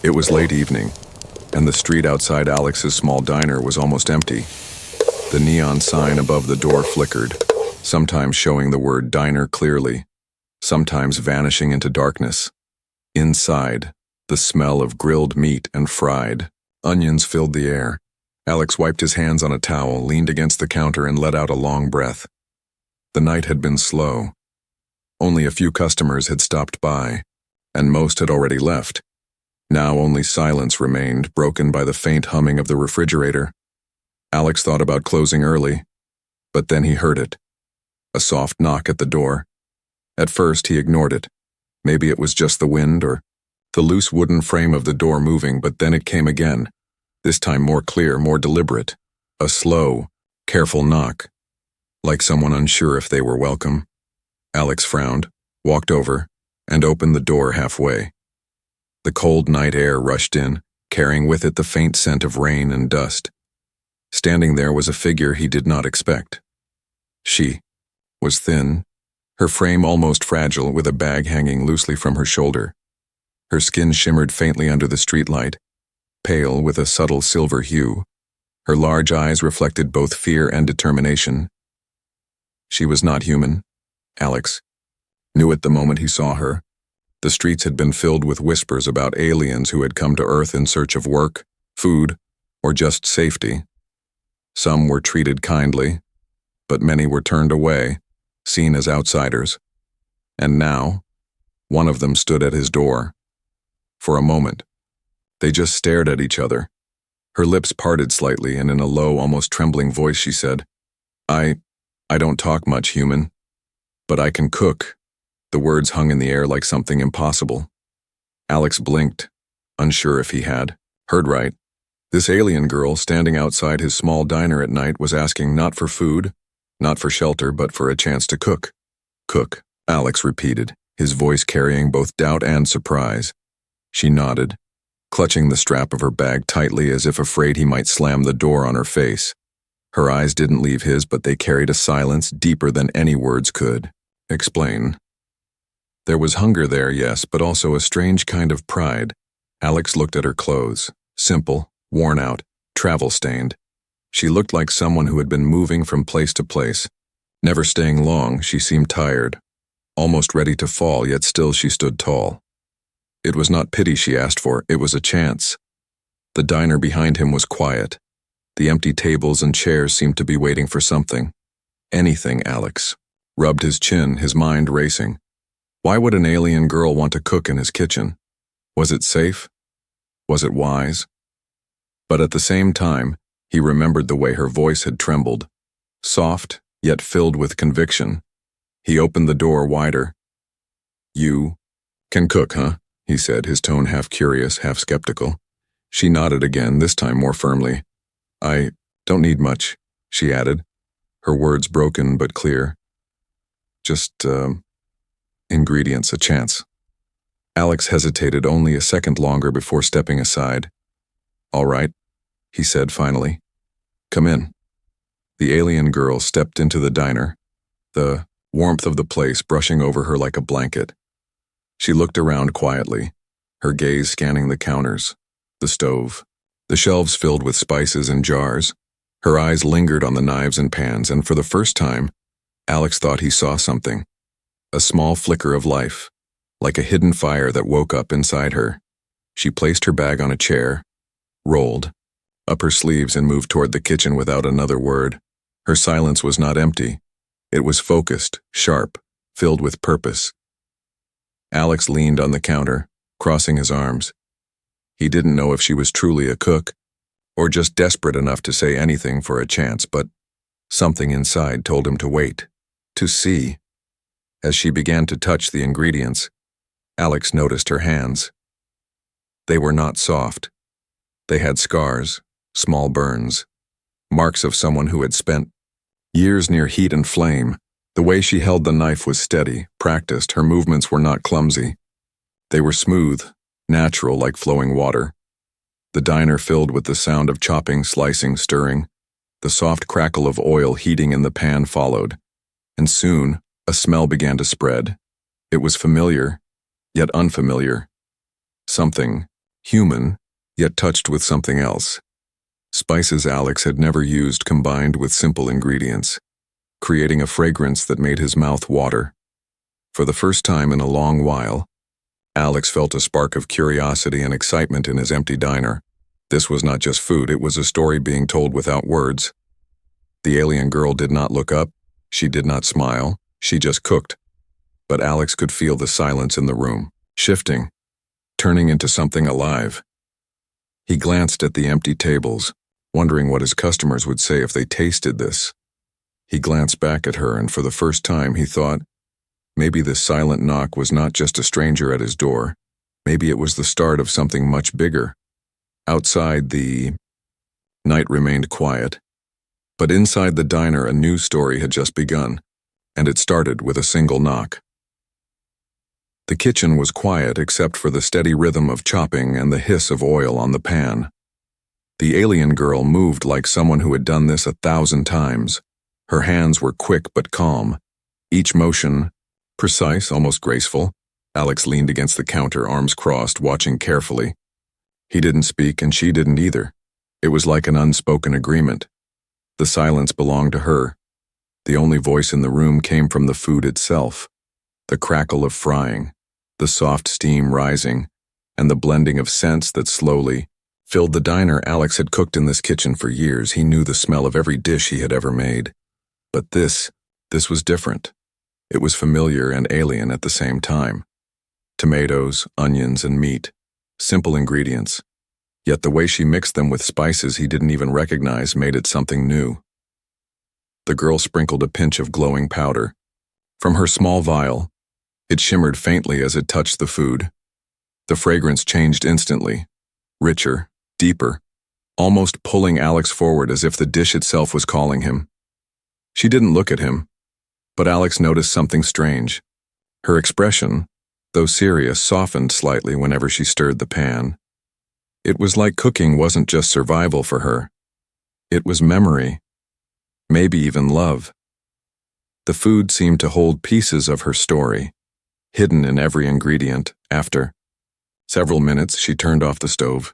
It was late evening, and the street outside Alex's small diner was almost empty. The neon sign above the door flickered, sometimes showing the word diner clearly, sometimes vanishing into darkness. Inside, the smell of grilled meat and fried onions filled the air. Alex wiped his hands on a towel, leaned against the counter, and let out a long breath. The night had been slow. Only a few customers had stopped by, and most had already left. Now only silence remained, broken by the faint humming of the refrigerator. Alex thought about closing early, but then he heard it. A soft knock at the door. At first he ignored it. Maybe it was just the wind or the loose wooden frame of the door moving, but then it came again, this time more clear, more deliberate. A slow, careful knock, like someone unsure if they were welcome. Alex frowned, walked over, and opened the door halfway. The cold night air rushed in, carrying with it the faint scent of rain and dust. Standing there was a figure he did not expect. She was thin, her frame almost fragile, with a bag hanging loosely from her shoulder. Her skin shimmered faintly under the streetlight, pale with a subtle silver hue. Her large eyes reflected both fear and determination. She was not human. Alex knew it the moment he saw her. The streets had been filled with whispers about aliens who had come to Earth in search of work, food, or just safety. Some were treated kindly, but many were turned away, seen as outsiders. And now, one of them stood at his door. For a moment, they just stared at each other. Her lips parted slightly, and in a low, almost trembling voice she said, I don't talk much, human, but I can cook." The words hung in the air like something impossible. Alex blinked, unsure if he had heard right. This alien girl standing outside his small diner at night was asking not for food, not for shelter, but for a chance to cook. "Cook," Alex repeated, his voice carrying both doubt and surprise. She nodded, clutching the strap of her bag tightly as if afraid he might slam the door on her face. Her eyes didn't leave his, but they carried a silence deeper than any words could explain. There was hunger there, yes, but also a strange kind of pride. Alex looked at her clothes, simple, worn out, travel-stained. She looked like someone who had been moving from place to place. Never staying long, she seemed tired, almost ready to fall, yet still she stood tall. It was not pity she asked for, it was a chance. The diner behind him was quiet. The empty tables and chairs seemed to be waiting for something. Anything. Alex rubbed his chin, his mind racing. Why would an alien girl want to cook in his kitchen? Was it safe? Was it wise? But at the same time, he remembered the way her voice had trembled, soft, yet filled with conviction. He opened the door wider. "You can cook, huh?" he said, his tone half curious, half skeptical. She nodded again, this time more firmly. "I don't need much," she added, her words broken but clear. "Just, ingredients, a chance." Alex hesitated only a second longer before stepping aside. "All right," he said finally. "Come in." The alien girl stepped into the diner, the warmth of the place brushing over her like a blanket. She looked around quietly, her gaze scanning the counters, the stove, the shelves filled with spices and jars. Her eyes lingered on the knives and pans, and for the first time, Alex thought he saw something. A small flicker of life, like a hidden fire that woke up inside her. She placed her bag on a chair, rolled up her sleeves, and moved toward the kitchen without another word. Her silence was not empty. It was focused, sharp, filled with purpose. Alex leaned on the counter, crossing his arms. He didn't know if she was truly a cook, or just desperate enough to say anything for a chance, but something inside told him to wait, to see. As she began to touch the ingredients, Alex noticed her hands. They were not soft. They had scars, small burns, marks of someone who had spent years near heat and flame. The way she held the knife was steady, practiced. Her movements were not clumsy. They were smooth, natural, like flowing water. The diner filled with the sound of chopping, slicing, stirring. The soft crackle of oil heating in the pan followed, and soon a smell began to spread. It was familiar, yet unfamiliar. Something human, yet touched with something else. Spices Alex had never used combined with simple ingredients, creating a fragrance that made his mouth water. For the first time in a long while, Alex felt a spark of curiosity and excitement in his empty diner. This was not just food, it was a story being told without words. The alien girl did not look up, she did not smile, she just cooked. But Alex could feel the silence in the room, shifting, turning into something alive. He glanced at the empty tables, wondering what his customers would say if they tasted this. He glanced back at her, and for the first time he thought, maybe this silent knock was not just a stranger at his door. Maybe it was the start of something much bigger. Outside, the night remained quiet. But inside the diner, a new story had just begun, and it started with a single knock. The kitchen was quiet except for the steady rhythm of chopping and the hiss of oil on the pan. The alien girl moved like someone who had done this 1,000 times. Her hands were quick but calm, each motion precise, almost graceful. Alex leaned against the counter, arms crossed, watching carefully. He didn't speak and she didn't either. It was like an unspoken agreement. The silence belonged to her. The only voice in the room came from the food itself. The crackle of frying, the soft steam rising, and the blending of scents that slowly filled the diner. Alex had cooked in this kitchen for years. He knew the smell of every dish he had ever made. But this was different. It was familiar and alien at the same time. Tomatoes, onions, and meat. Simple ingredients. Yet the way she mixed them with spices he didn't even recognize made it something new. The girl sprinkled a pinch of glowing powder. From her small vial, it shimmered faintly as it touched the food. The fragrance changed instantly, richer, deeper, almost pulling Alex forward as if the dish itself was calling him. She didn't look at him, but Alex noticed something strange. Her expression, though serious, softened slightly whenever she stirred the pan. It was like cooking wasn't just survival for her. It was memory, maybe even love. The food seemed to hold pieces of her story, hidden in every ingredient. After several minutes, she turned off the stove.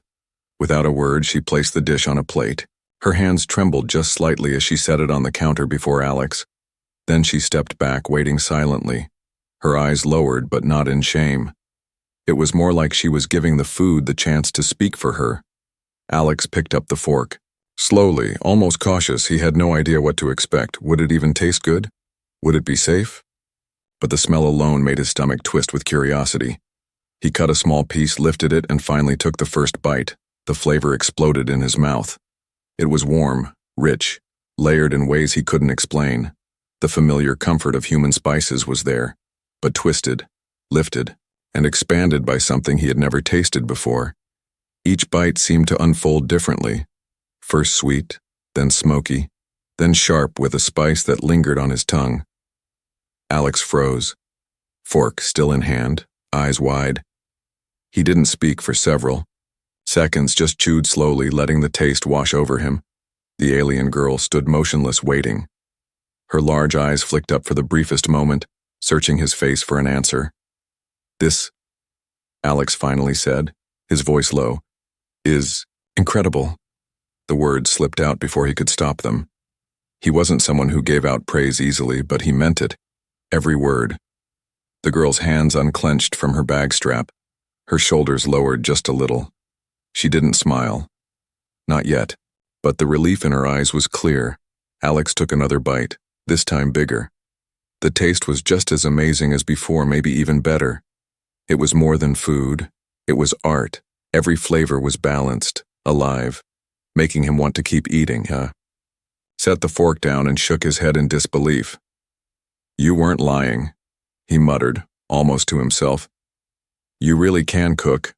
Without a word, she placed the dish on a plate. Her hands trembled just slightly as she set it on the counter before Alex. Then she stepped back, waiting silently, her eyes lowered but not in shame. It was more like she was giving the food the chance to speak for her. Alex picked up the fork. Slowly, almost cautious, he had no idea what to expect. Would it even taste good? Would it be safe? But the smell alone made his stomach twist with curiosity. He cut a small piece, lifted it, and finally took the first bite. The flavor exploded in his mouth. It was warm, rich, layered in ways he couldn't explain. The familiar comfort of human spices was there, but twisted, lifted, and expanded by something he had never tasted before. Each bite seemed to unfold differently. First sweet, then smoky, then sharp with a spice that lingered on his tongue. Alex froze, fork still in hand, eyes wide. He didn't speak for several seconds, just chewed slowly, letting the taste wash over him. The alien girl stood motionless, waiting. Her large eyes flicked up for the briefest moment, searching his face for an answer. "This," Alex finally said, his voice low, "is incredible." The words slipped out before he could stop them. He wasn't someone who gave out praise easily, but he meant it. Every word. The girl's hands unclenched from her bag strap, her shoulders lowered just a little. She didn't smile. Not yet, but the relief in her eyes was clear. Alex took another bite, this time bigger. The taste was just as amazing as before, maybe even better. It was more than food. It was art. Every flavor was balanced, alive, making him want to keep eating, Set the fork down and shook his head in disbelief. "You weren't lying," he muttered, almost to himself. "You really can cook."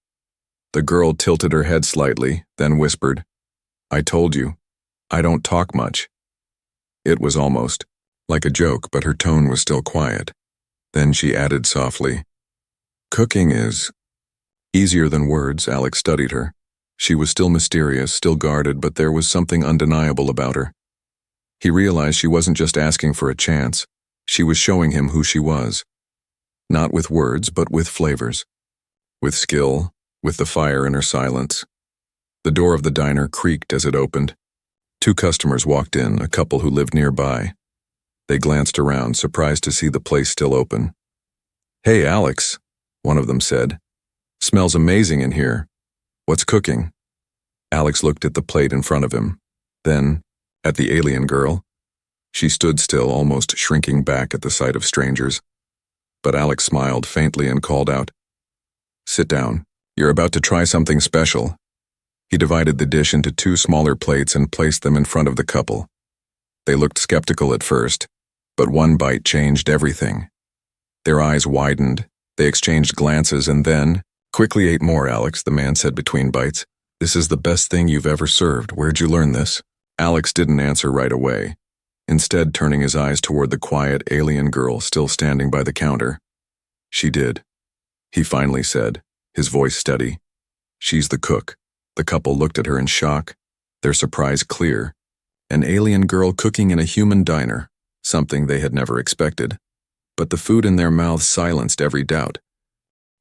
The girl tilted her head slightly, then whispered, "I told you, I don't talk much." It was almost like a joke, but her tone was still quiet. Then she added softly, "Cooking is easier than words." Alex studied her. She was still mysterious, still guarded, but there was something undeniable about her. He realized she wasn't just asking for a chance. She was showing him who she was. Not with words, but with flavors. With skill, with the fire in her silence. The door of the diner creaked as it opened. 2 customers walked in, a couple who lived nearby. They glanced around, surprised to see the place still open. "Hey, Alex," one of them said. "Smells amazing in here. What's cooking?" Alex looked at the plate in front of him, then at the alien girl. She stood still, almost shrinking back at the sight of strangers. But Alex smiled faintly and called out, "Sit down. You're about to try something special." He divided the dish into 2 smaller plates and placed them in front of the couple. They looked skeptical at first, but one bite changed everything. Their eyes widened, they exchanged glances, and then, "Quickly ate more, Alex," the man said between bites. "This is the best thing you've ever served. Where'd you learn this?" Alex didn't answer right away, instead turning his eyes toward the quiet alien girl still standing by the counter. "She did," he finally said, his voice steady. "She's the cook." The couple looked at her in shock, their surprise clear. An alien girl cooking in a human diner, something they had never expected. But the food in their mouths silenced every doubt.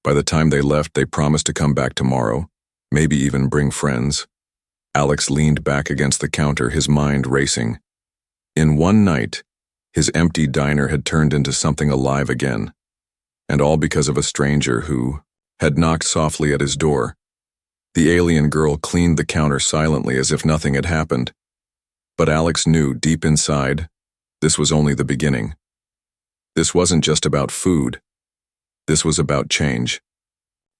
By the time they left, they promised to come back tomorrow, maybe even bring friends. Alex leaned back against the counter, his mind racing. In one night, his empty diner had turned into something alive again. And all because of a stranger who had knocked softly at his door. The alien girl cleaned the counter silently as if nothing had happened. But Alex knew deep inside, this was only the beginning. This wasn't just about food. This was about change.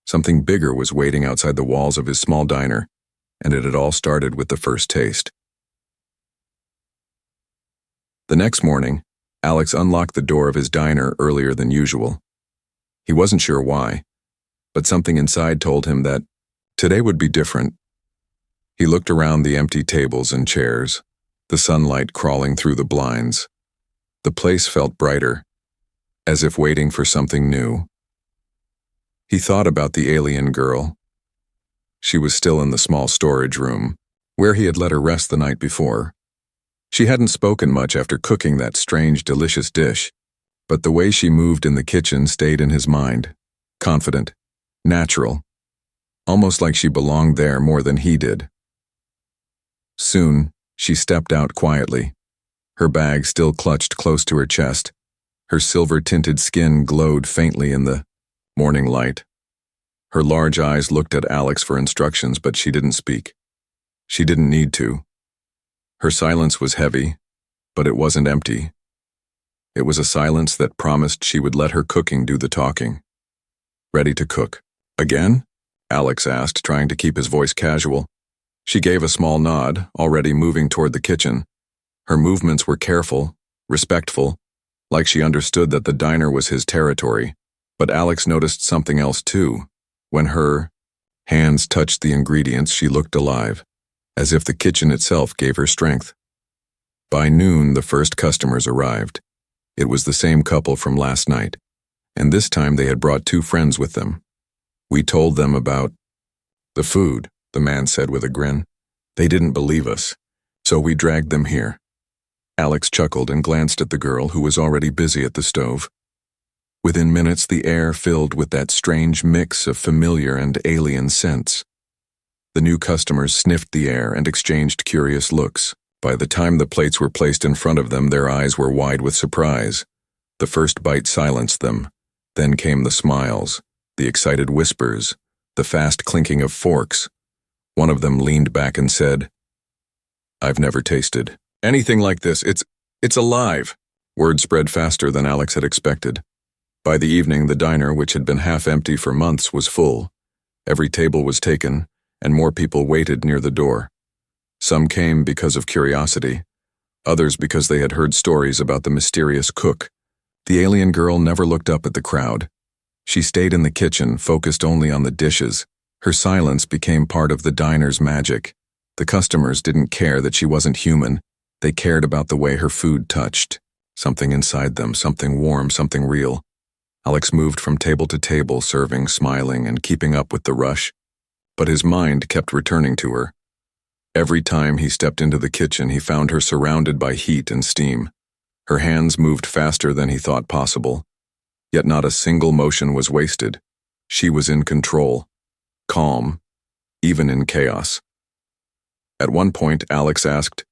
Something bigger was waiting outside the walls of his small diner, and it had all started with the first taste. The next morning, Alex unlocked the door of his diner earlier than usual. He wasn't sure why, but something inside told him that today would be different. He looked around the empty tables and chairs, the sunlight crawling through the blinds. The place felt brighter, as if waiting for something new. He thought about the alien girl. She was still in the small storage room, where he had let her rest the night before. She hadn't spoken much after cooking that strange, delicious dish, but the way she moved in the kitchen stayed in his mind, confident, natural, almost like she belonged there more than he did. Soon, she stepped out quietly, her bag still clutched close to her chest. Her silver-tinted skin glowed faintly in the morning light. Her large eyes looked at Alex for instructions, but she didn't speak. She didn't need to. Her silence was heavy, but it wasn't empty. It was a silence that promised she would let her cooking do the talking. "Ready to cook again?" Alex asked, trying to keep his voice casual. She gave a small nod, already moving toward the kitchen. Her movements were careful, respectful, like she understood that the diner was his territory. But Alex noticed something else too. When her hands touched the ingredients, she looked alive, as if the kitchen itself gave her strength. By noon, the first customers arrived. It was the same couple from last night, and this time they had brought 2 friends with them. "We told them about the food," the man said with a grin. "They didn't believe us, so we dragged them here." Alex chuckled and glanced at the girl who was already busy at the stove. Within minutes, the air filled with that strange mix of familiar and alien scents. The new customers sniffed the air and exchanged curious looks. By the time the plates were placed in front of them, their eyes were wide with surprise. The first bite silenced them. Then came the smiles, the excited whispers, the fast clinking of forks. One of them leaned back and said, "I've never tasted anything like this. It's alive." Word spread faster than Alex had expected. By the evening, the diner, which had been half empty for months, was full. Every table was taken, and more people waited near the door. Some came because of curiosity, others because they had heard stories about the mysterious cook. The alien girl never looked up at the crowd. She stayed in the kitchen, focused only on the dishes. Her silence became part of the diner's magic. The customers didn't care that she wasn't human. They cared about the way her food touched. Something inside them, something warm, something real. Alex moved from table to table, serving, smiling, and keeping up with the rush. But his mind kept returning to her. Every time he stepped into the kitchen, he found her surrounded by heat and steam. Her hands moved faster than he thought possible. Yet not a single motion was wasted. She was in control. calm, even in chaos. At one point, Alex asked,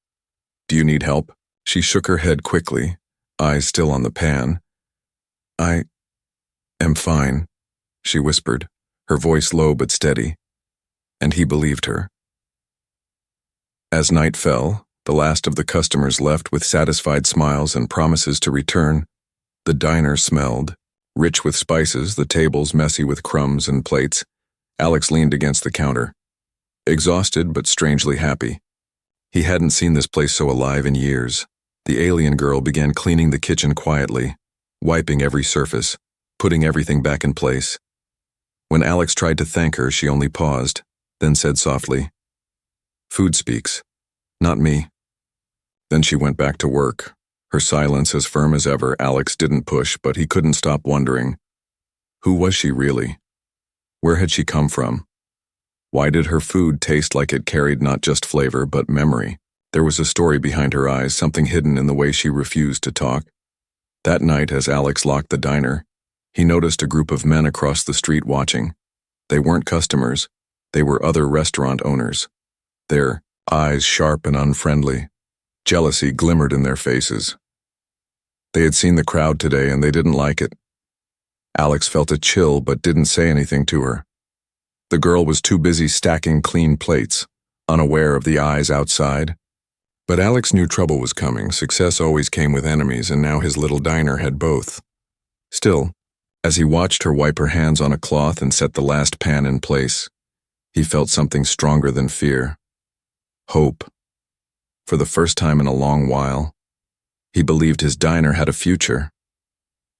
"Do you need help?" She shook her head quickly, eyes still on the pan. "I am fine," she whispered, her voice low but steady, and he believed her. As night fell, the last of the customers left with satisfied smiles and promises to return. The diner smelled, rich with spices, the tables messy with crumbs and plates. Alex leaned against the counter, exhausted but strangely happy. He hadn't seen this place so alive in years. The alien girl began cleaning the kitchen quietly, wiping every surface, putting everything back in place. When Alex tried to thank her, she only paused, then said softly, "Food speaks, not me." Then she went back to work, her silence as firm as ever. Alex didn't push, but he couldn't stop wondering. Who was she really? Where had she come from? Why did her food taste like it carried not just flavor, but memory? There was a story behind her eyes, something hidden in the way she refused to talk. That night, as Alex locked the diner, he noticed a group of men across the street watching. They weren't customers. They were other restaurant owners. Their eyes sharp and unfriendly. Jealousy glimmered in their faces. They had seen the crowd today and they didn't like it. Alex felt a chill but didn't say anything to her. The girl was too busy stacking clean plates, unaware of the eyes outside. But Alex knew trouble was coming. Success always came with enemies, and now his little diner had both. Still, as he watched her wipe her hands on a cloth and set the last pan in place, he felt something stronger than fear. Hope. For the first time in a long while, he believed his diner had a future.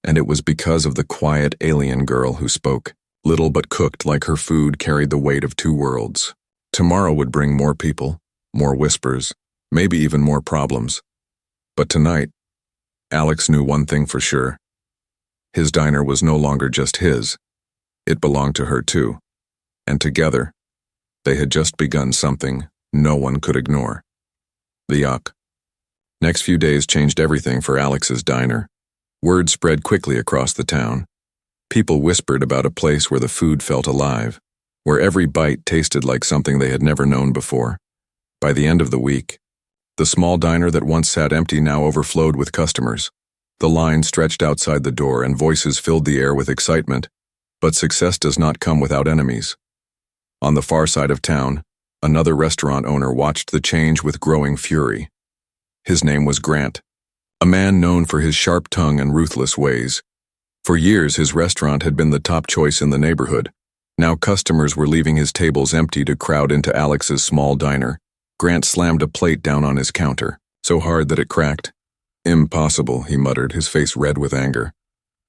And it was because of the quiet alien girl who spoke. Little but cooked like her food carried the weight of two worlds. Tomorrow would bring more people, more whispers, maybe even more problems. But tonight, Alex knew one thing for sure. His diner was no longer just his. It belonged to her too. And together, they had just begun something no one could ignore. The yuck. Next few days changed everything for Alex's diner. Word spread quickly across the town. People whispered about a place where the food felt alive, where every bite tasted like something they had never known before. By the end of the week, the small diner that once sat empty now overflowed with customers. The line stretched outside the door and voices filled the air with excitement. But success does not come without enemies. On the far side of town, another restaurant owner watched the change with growing fury. His name was Grant, a man known for his sharp tongue and ruthless ways. For years, his restaurant had been the top choice in the neighborhood. Now customers were leaving his tables empty to crowd into Alex's small diner. Grant slammed a plate down on his counter, so hard that it cracked. "Impossible," he muttered, his face red with anger.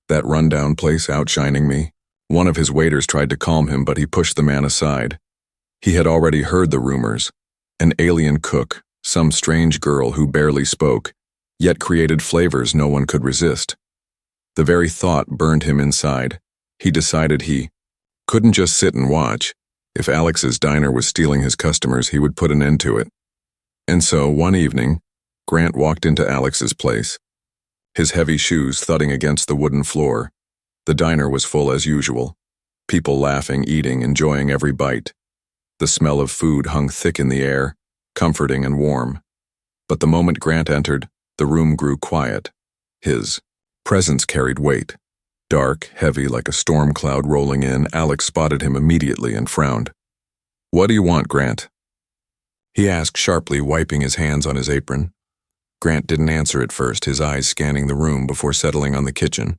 "That rundown place outshining me?" One of his waiters tried to calm him, but he pushed the man aside. He had already heard the rumors. An alien cook, some strange girl who barely spoke, yet created flavors no one could resist. The very thought burned him inside. He decided he couldn't just sit and watch. If Alex's diner was stealing his customers, he would put an end to it. And so, one evening, Grant walked into Alex's place, his heavy shoes thudding against the wooden floor. The diner was full as usual. People laughing, eating, enjoying every bite. The smell of food hung thick in the air, comforting and warm. But the moment Grant entered, the room grew quiet. His presence carried weight. Dark, heavy like a storm cloud rolling in, Alex spotted him immediately and frowned. "What do you want, Grant?" he asked sharply, wiping his hands on his apron. Grant didn't answer at first, his eyes scanning the room before settling on the kitchen.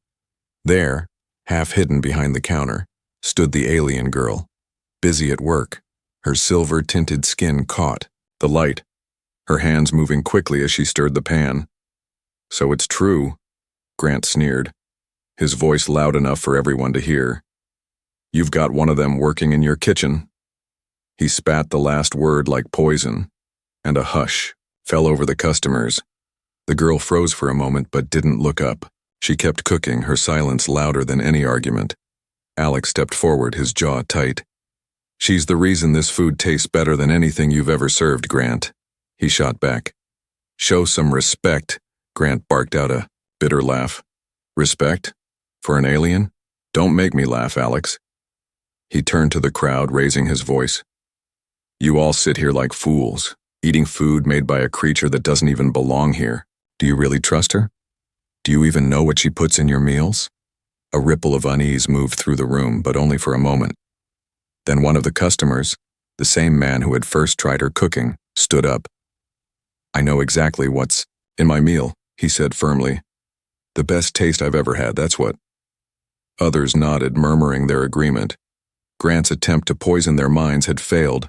There, half hidden behind the counter, stood the alien girl, busy at work, her silver-tinted skin caught, the light, her hands moving quickly as she stirred the pan. "So it's true," Grant sneered, his voice loud enough for everyone to hear. "You've got one of them working in your kitchen." He spat the last word like poison, and a hush fell over the customers. The girl froze for a moment but didn't look up. She kept cooking, her silence louder than any argument. Alex stepped forward, his jaw tight. "She's the reason this food tastes better than anything you've ever served, Grant," he shot back. "Show some respect," Grant barked out a bitter laugh. "Respect? For an alien? Don't make me laugh, Alex." He turned to the crowd, raising his voice. You all sit here like fools, eating food made by a creature that doesn't even belong here. Do you really trust her? Do you even know what she puts in your meals? A ripple of unease moved through the room, but only for a moment. Then one of the customers, the same man who had first tried her cooking, stood up. I know exactly what's in my meal, he said firmly. The best taste I've ever had, that's what. Others nodded, murmuring their agreement. Grant's attempt to poison their minds had failed.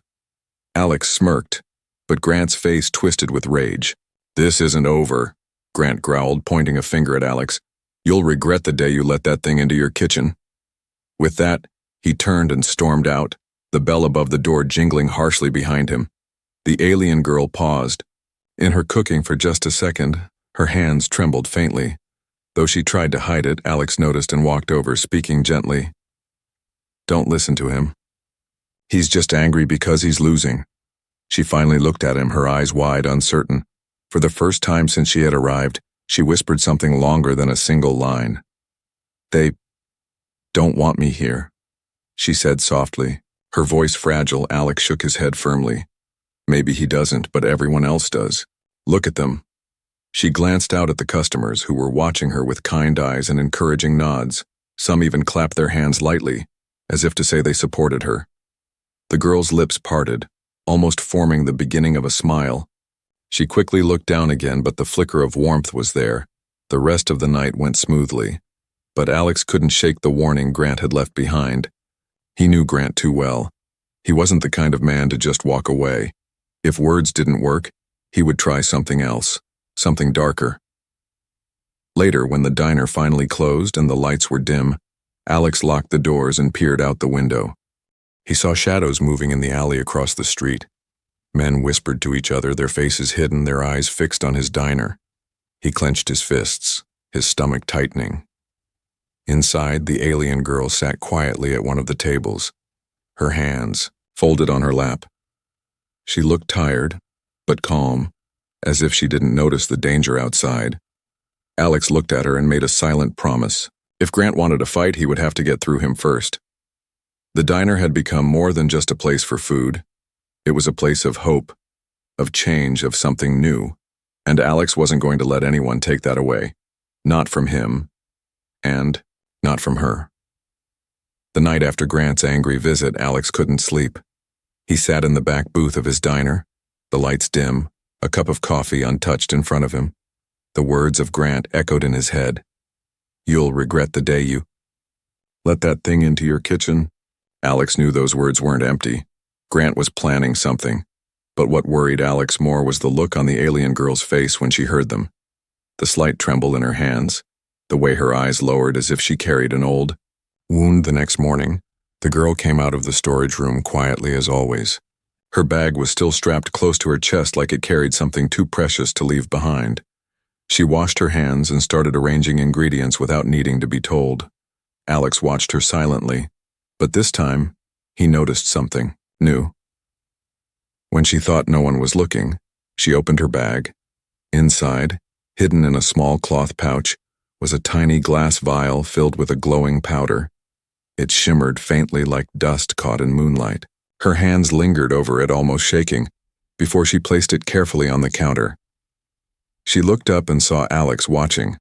Alex smirked, but Grant's face twisted with rage. This isn't over, Grant growled, pointing a finger at Alex. You'll regret the day you let that thing into your kitchen. With that, he turned and stormed out, the bell above the door jingling harshly behind him. The alien girl paused. In her cooking for just a second, her hands trembled faintly. Though she tried to hide it, Alex noticed and walked over, speaking gently. Don't listen to him. He's just angry because he's losing. She finally looked at him, her eyes wide, uncertain. For the first time since she had arrived, she whispered something longer than a single line. They don't want me here, she said softly. Her voice fragile. Alex shook his head firmly. Maybe he doesn't, but everyone else does. Look at them. She glanced out at the customers who were watching her with kind eyes and encouraging nods. Some even clapped their hands lightly, as if to say they supported her. The girl's lips parted, almost forming the beginning of a smile. She quickly looked down again, but the flicker of warmth was there. The rest of the night went smoothly. But Alex couldn't shake the warning Grant had left behind. He knew Grant too well. He wasn't the kind of man to just walk away. If words didn't work, he would try something else, something darker. Later, when the diner finally closed and the lights were dim, Alex locked the doors and peered out the window. He saw shadows moving in the alley across the street. Men whispered to each other, their faces hidden, their eyes fixed on his diner. He clenched his fists, his stomach tightening. Inside, the alien girl sat quietly at one of the tables, her hands folded on her lap. She looked tired, but calm, as if she didn't notice the danger outside. Alex looked at her and made a silent promise. If Grant wanted to fight, he would have to get through him first. The diner had become more than just a place for food. It was a place of hope, of change, of something new, and Alex wasn't going to let anyone take that away. Not from him, and not from her. The night after Grant's angry visit, Alex couldn't sleep. He sat in the back booth of his diner, the lights dim, a cup of coffee untouched in front of him. The words of Grant echoed in his head. You'll regret the day you let that thing into your kitchen. Alex knew those words weren't empty. Grant was planning something. But what worried Alex more was the look on the alien girl's face when she heard them. The slight tremble in her hands, the way her eyes lowered as if she carried an old wound. The next morning, the girl came out of the storage room quietly as always. Her bag was still strapped close to her chest like it carried something too precious to leave behind. She washed her hands and started arranging ingredients without needing to be told. Alex watched her silently, but this time, he noticed something new. When she thought no one was looking, she opened her bag. Inside, hidden in a small cloth pouch, was a tiny glass vial filled with a glowing powder. It shimmered faintly like dust caught in moonlight. Her hands lingered over it, almost shaking, before she placed it carefully on the counter. She looked up and saw Alex watching.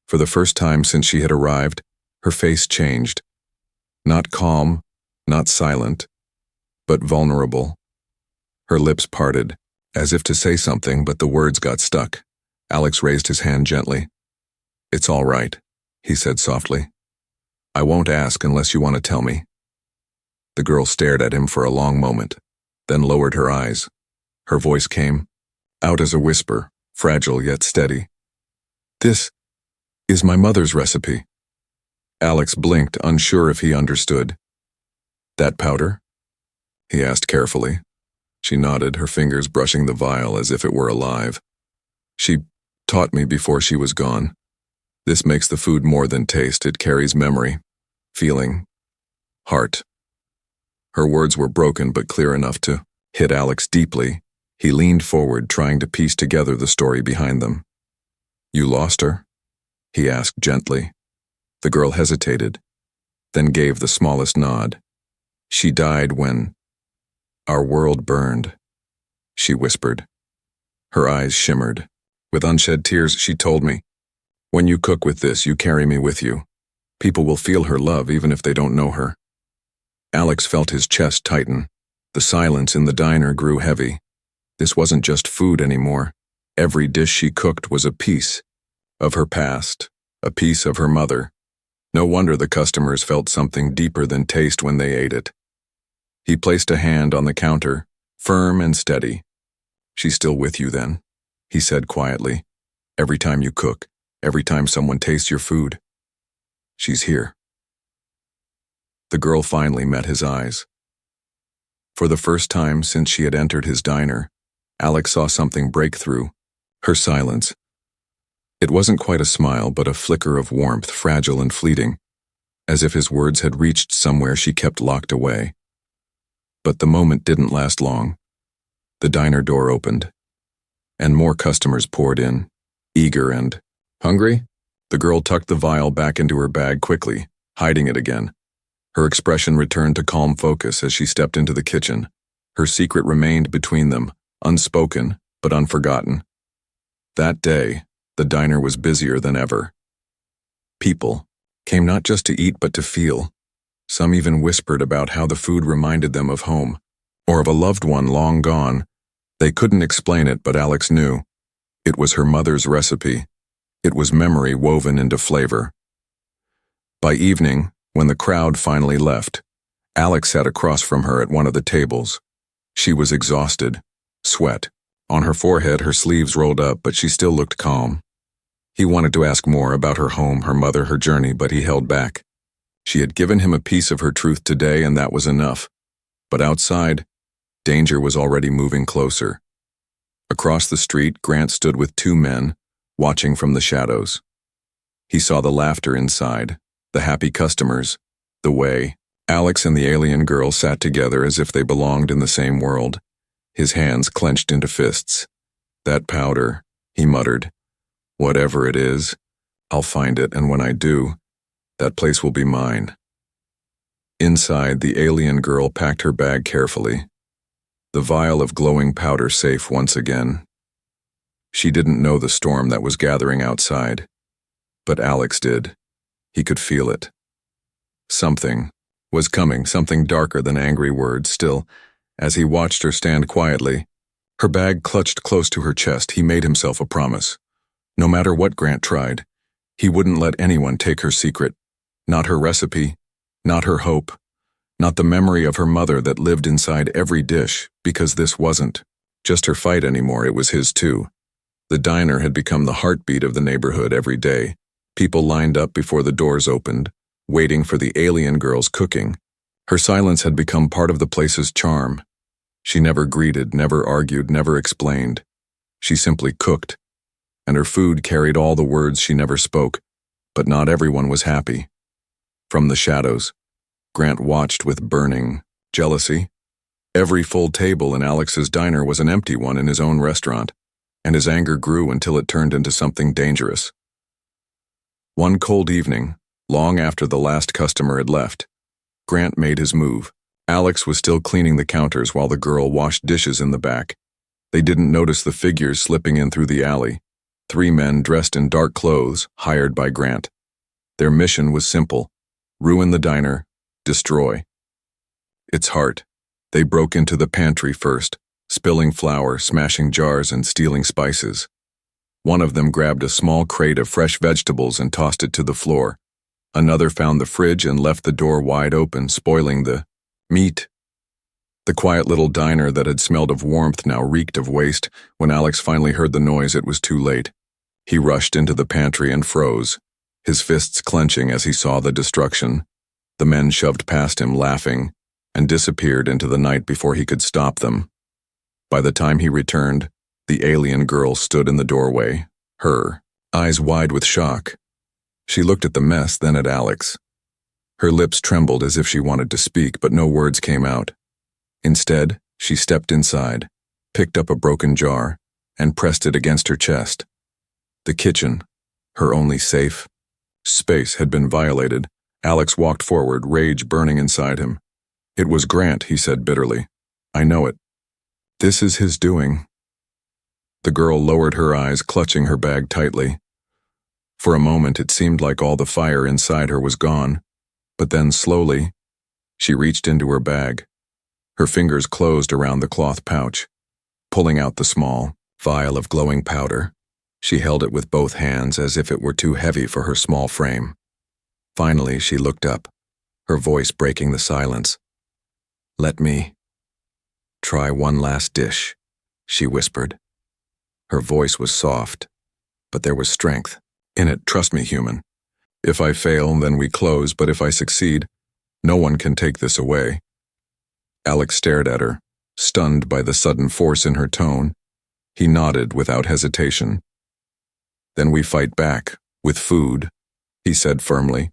For the first time since she had arrived, her face changed. Not calm, not silent, but vulnerable. Her lips parted, as if to say something, but the words got stuck. Alex raised his hand gently. It's all right, he said softly. I won't ask unless you want to tell me. The girl stared at him for a long moment, then lowered her eyes. Her voice came out as a whisper, fragile yet steady. This is my mother's recipe. Alex blinked, unsure if he understood. That powder? He asked carefully. She nodded, her fingers brushing the vial as if it were alive. She taught me before she was gone. This makes the food more than taste. It carries memory, feeling, heart. Her words were broken but clear enough to hit Alex deeply. He leaned forward, trying to piece together the story behind them. You lost her? He asked gently. The girl hesitated, then gave the smallest nod. She died when our world burned, she whispered. Her eyes shimmered. With unshed tears, she told me, when you cook with this, you carry me with you. People will feel her love even if they don't know her. Alex felt his chest tighten. The silence in the diner grew heavy. This wasn't just food anymore. Every dish she cooked was a piece of her past, a piece of her mother. No wonder the customers felt something deeper than taste when they ate it. He placed a hand on the counter, firm and steady. She's still with you then, he said quietly. Every time you cook, every time someone tastes your food, she's here. The girl finally met his eyes. For the first time since she had entered his diner, Alex saw something break through, her silence. It wasn't quite a smile, but a flicker of warmth, fragile and fleeting, as if his words had reached somewhere she kept locked away. But the moment didn't last long. The diner door opened, and more customers poured in, eager and hungry. The girl tucked the vial back into her bag quickly, hiding it again. Her expression returned to calm focus as she stepped into the kitchen. Her secret remained between them, unspoken but unforgotten. That day, the diner was busier than ever. People came not just to eat but to feel. Some even whispered about how the food reminded them of home, or of a loved one long gone. They couldn't explain it, but Alex knew. It was her mother's recipe. It was memory woven into flavor. By evening, when the crowd finally left, Alex sat across from her at one of the tables. She was exhausted, sweat on her forehead, her sleeves rolled up, but she still looked calm. He wanted to ask more about her home, her mother, her journey, but he held back. She had given him a piece of her truth today, and that was enough. But outside, danger was already moving closer. Across the street, Grant stood with two men, watching from the shadows. He saw the laughter inside, the happy customers, the way Alex and the alien girl sat together as if they belonged in the same world. His hands clenched into fists. That powder, he muttered. Whatever it is, I'll find it, and when I do, that place will be mine. Inside, the alien girl packed her bag carefully, the vial of glowing powder safe once again. She didn't know the storm that was gathering outside, but Alex did. He could feel it. Something was coming, something darker than angry words. Still, as he watched her stand quietly, her bag clutched close to her chest, he made himself a promise. No matter what Grant tried, he wouldn't let anyone take her secret. Not her recipe, not her hope, not the memory of her mother that lived inside every dish, because this wasn't just her fight anymore, it was his too. The diner had become the heartbeat of the neighborhood every day. People lined up before the doors opened, waiting for the alien girl's cooking. Her silence had become part of the place's charm. She never greeted, never argued, never explained. She simply cooked, and her food carried all the words she never spoke, but not everyone was happy. From the shadows, Grant watched with burning jealousy. Every full table in Alex's diner was an empty one in his own restaurant, and his anger grew until it turned into something dangerous. One cold evening, long after the last customer had left, Grant made his move. Alex was still cleaning the counters while the girl washed dishes in the back. They didn't notice the figures slipping in through the alley. 3 men dressed in dark clothes, hired by Grant. Their mission was simple: ruin the diner, destroy its heart. They broke into the pantry first, spilling flour, smashing jars, and stealing spices. One of them grabbed a small crate of fresh vegetables and tossed it to the floor. Another found the fridge and left the door wide open, spoiling the meat. The quiet little diner that had smelled of warmth now reeked of waste. When Alex finally heard the noise, it was too late. He rushed into the pantry and froze, his fists clenching as he saw the destruction. The men shoved past him, laughing, and disappeared into the night before he could stop them. By the time he returned, the alien girl stood in the doorway, her eyes wide with shock. She looked at the mess, then at Alex. Her lips trembled as if she wanted to speak, but no words came out. Instead, she stepped inside, picked up a broken jar, and pressed it against her chest. The kitchen, her only safe space, had been violated. Alex walked forward, rage burning inside him. It was Grant, he said bitterly. I know it. This is his doing. The girl lowered her eyes, clutching her bag tightly. For a moment it seemed like all the fire inside her was gone, but then slowly, she reached into her bag. Her fingers closed around the cloth pouch, pulling out the small vial of glowing powder. She held it with both hands as if it were too heavy for her small frame. Finally, she looked up, her voice breaking the silence. Let me try one last dish, she whispered. Her voice was soft, but there was strength in it. Trust me, human. If I fail, then we close, but if I succeed, no one can take this away. Alex stared at her, stunned by the sudden force in her tone. He nodded without hesitation. Then we fight back, with food, he said firmly.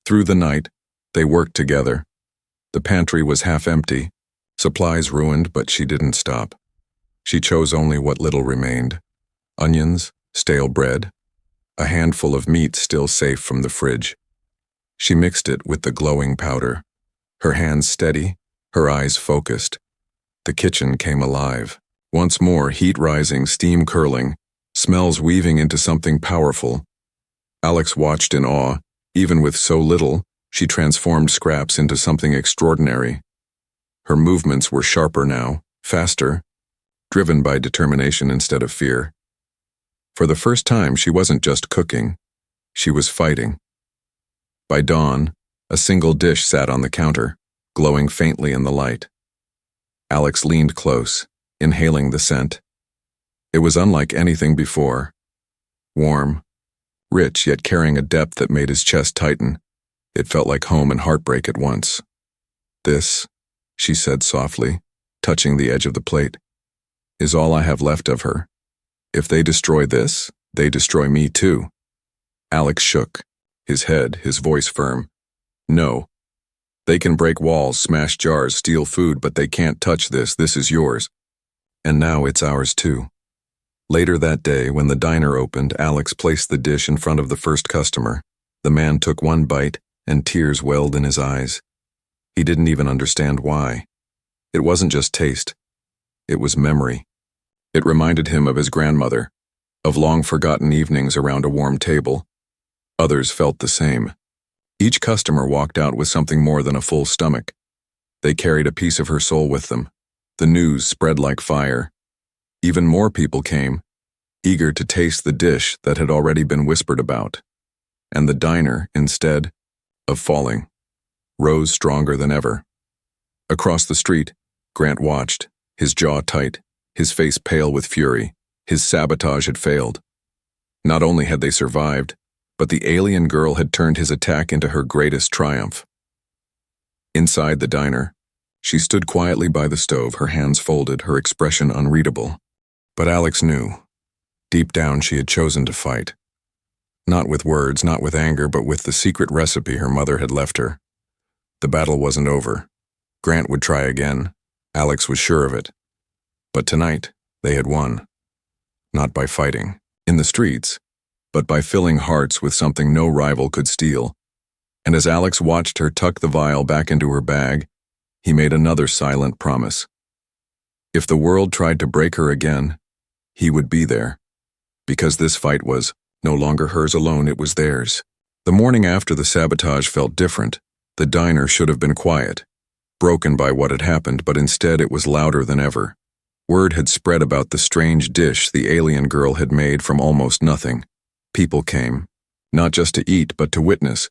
Through the night, they worked together. The pantry was half empty, supplies ruined, but she didn't stop. She chose only what little remained. Onions, stale bread, a handful of meat still safe from the fridge. She mixed it with the glowing powder, her hands steady, her eyes focused. The kitchen came alive. Once more, heat rising, steam curling, smells weaving into something powerful. Alex watched in awe. Even with so little, she transformed scraps into something extraordinary. Her movements were sharper now, faster, driven by determination instead of fear. For the first time, she wasn't just cooking, she was fighting. By dawn, a single dish sat on the counter, glowing faintly in the light. Alex leaned close, inhaling the scent. It was unlike anything before. Warm, rich, yet carrying a depth that made his chest tighten. It felt like home and heartbreak at once. This, she said softly, touching the edge of the plate, is all I have left of her. If they destroy this, they destroy me too. Alex shook, his head, his voice firm. No. They can break walls, smash jars, steal food, but they can't touch this. This is yours. And now it's ours too. Later that day, when the diner opened, Alex placed the dish in front of the first customer. The man took one bite, and tears welled in his eyes. He didn't even understand why. It wasn't just taste. It was memory. It reminded him of his grandmother, of long-forgotten evenings around a warm table. Others felt the same. Each customer walked out with something more than a full stomach. They carried a piece of her soul with them. The news spread like fire. Even more people came, eager to taste the dish that had already been whispered about. And the diner, instead of falling, rose stronger than ever. Across the street, Grant watched, his jaw tight, his face pale with fury. His sabotage had failed. Not only had they survived, but the alien girl had turned his attack into her greatest triumph. Inside the diner, she stood quietly by the stove, her hands folded, her expression unreadable. But Alex knew. Deep down, she had chosen to fight. Not with words, not with anger, but with the secret recipe her mother had left her. The battle wasn't over. Grant would try again. Alex was sure of it. But tonight, they had won. Not by fighting, in the streets, but by filling hearts with something no rival could steal. And as Alex watched her tuck the vial back into her bag, he made another silent promise. If the world tried to break her again, he would be there. Because this fight was no longer hers alone, it was theirs. The morning after the sabotage felt different. The diner should have been quiet, broken by what had happened, but instead it was louder than ever. Word had spread about the strange dish the alien girl had made from almost nothing. People came, not just to eat, but to witness.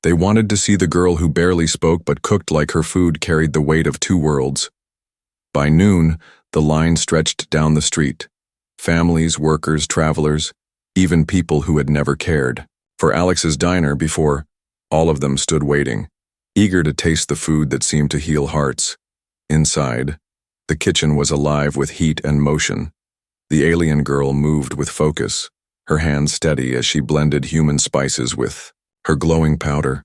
They wanted to see the girl who barely spoke but cooked like her food carried the weight of two worlds. By noon, the line stretched down the street. Families, workers, travelers, even people who had never cared. For Alex's diner, before all of them stood waiting, eager to taste the food that seemed to heal hearts. Inside, the kitchen was alive with heat and motion. The alien girl moved with focus, her hands steady as she blended human spices with her glowing powder.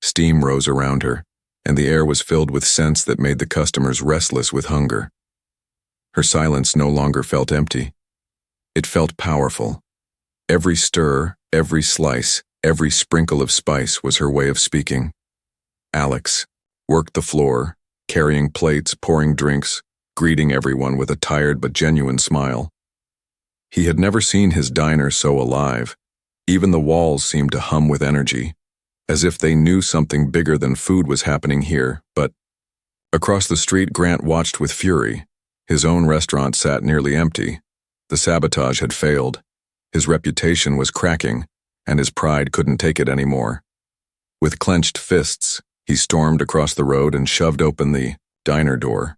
Steam rose around her, and the air was filled with scents that made the customers restless with hunger. Her silence no longer felt empty. It felt powerful. Every stir, every slice, every sprinkle of spice was her way of speaking. Alex, worked the floor, carrying plates, pouring drinks, greeting everyone with a tired but genuine smile. He had never seen his diner so alive. Even the walls seemed to hum with energy, as if they knew something bigger than food was happening here. But across the street, Grant watched with fury. His own restaurant sat nearly empty. The sabotage had failed. His reputation was cracking, and his pride couldn't take it anymore. With clenched fists, he stormed across the road and shoved open the diner door.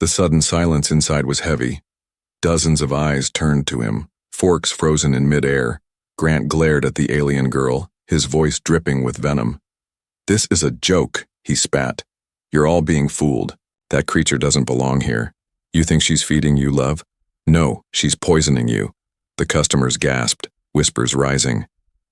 The sudden silence inside was heavy. Dozens of eyes turned to him, forks frozen in midair. Grant glared at the alien girl, his voice dripping with venom. "This is a joke," he spat. "You're all being fooled. That creature doesn't belong here. You think she's feeding you love? No, she's poisoning you." The customers gasped, whispers rising.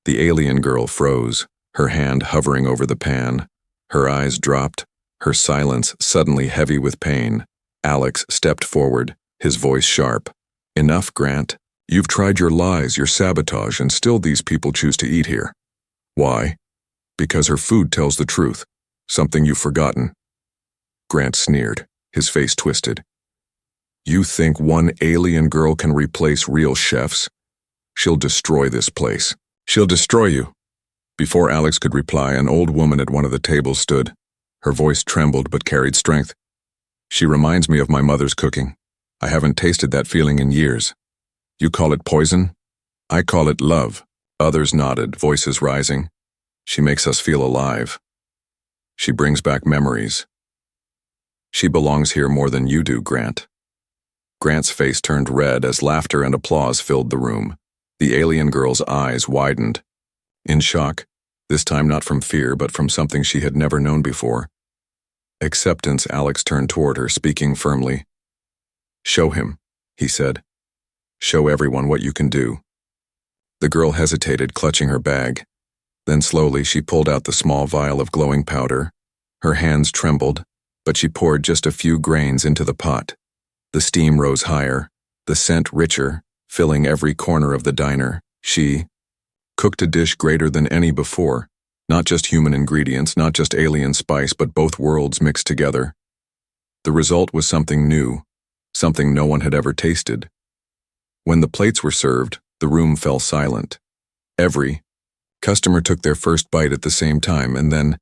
The alien girl froze, her hand hovering over the pan. Her eyes dropped, her silence suddenly heavy with pain. Alex stepped forward, his voice sharp. "Enough, Grant. You've tried your lies, your sabotage, and still these people choose to eat here. Why? Because her food tells the truth, something you've forgotten." Grant sneered, his face twisted. "You think one alien girl can replace real chefs? She'll destroy this place. She'll destroy you." Before Alex could reply, an old woman at one of the tables stood. Her voice trembled but carried strength. "She reminds me of my mother's cooking. I haven't tasted that feeling in years. You call it poison? I call it love." Others nodded, voices rising. "She makes us feel alive. She brings back memories. She belongs here more than you do, Grant." Grant's face turned red as laughter and applause filled the room. The alien girl's eyes widened. In shock, this time not from fear but from something she had never known before. Acceptance. Alex turned toward her, speaking firmly. "Show him," he said. "Show everyone what you can do." The girl hesitated, clutching her bag. Then slowly she pulled out the small vial of glowing powder. Her hands trembled, but she poured just a few grains into the pot. The steam rose higher, the scent richer, filling every corner of the diner. She cooked a dish greater than any before, not just human ingredients, not just alien spice, but both worlds mixed together. The result was something new, something no one had ever tasted. When the plates were served, the room fell silent. Every customer took their first bite at the same time, and then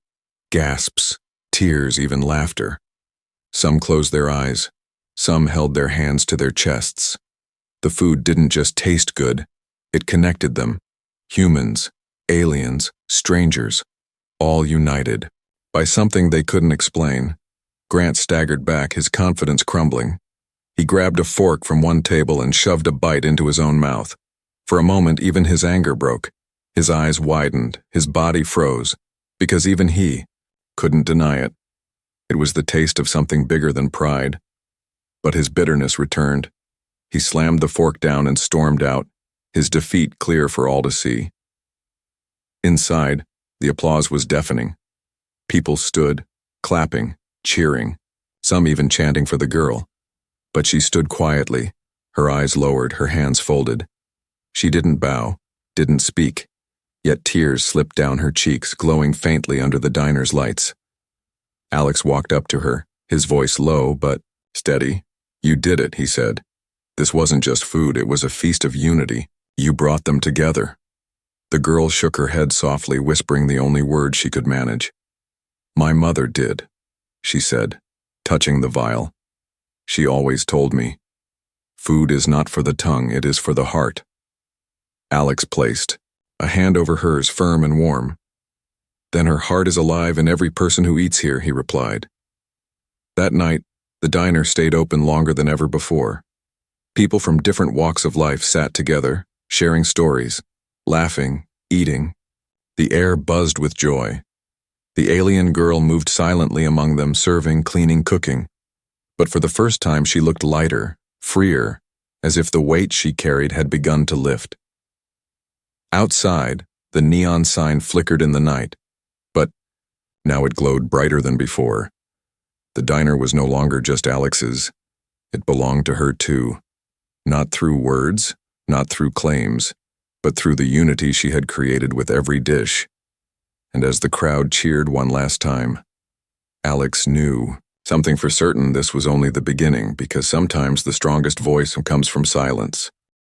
gasps, tears, even laughter. Some closed their eyes. Some held their hands to their chests. The food didn't just taste good, it connected them. Humans, aliens, strangers, all united by something they couldn't explain. Grant staggered back, his confidence crumbling. He grabbed a fork from one table and shoved a bite into his own mouth. For a moment, even his anger broke. His eyes widened, his body froze, because even he couldn't deny it. It was the taste of something bigger than pride. But his bitterness returned. He slammed the fork down and stormed out, his defeat clear for all to see. Inside, the applause was deafening. People stood, clapping, cheering, some even chanting for the girl. But she stood quietly, her eyes lowered, her hands folded. She didn't bow, didn't speak, yet tears slipped down her cheeks, glowing faintly under the diner's lights. Alex walked up to her, his voice low but steady. "You did it," he said. "This wasn't just food, it was a feast of unity. You brought them together." The girl shook her head softly, whispering the only word she could manage. "My mother did," she said, touching the vial. "She always told me, food is not for the tongue, it is for the heart." Alex placed a hand over hers, firm and warm. "Then her heart is alive in every person who eats here," he replied. That night, the diner stayed open longer than ever before. People from different walks of life sat together, sharing stories, laughing, eating. The air buzzed with joy. The alien girl moved silently among them, serving, cleaning, cooking. But for the first time she looked lighter, freer, as if the weight she carried had begun to lift. Outside, the neon sign flickered in the night, but now it glowed brighter than before. The diner was no longer just Alex's. It belonged to her too. Not through words, not through claims, but through the unity she had created with every dish. And as the crowd cheered one last time, Alex knew something for certain. This was only the beginning, because sometimes the strongest voice comes from silence.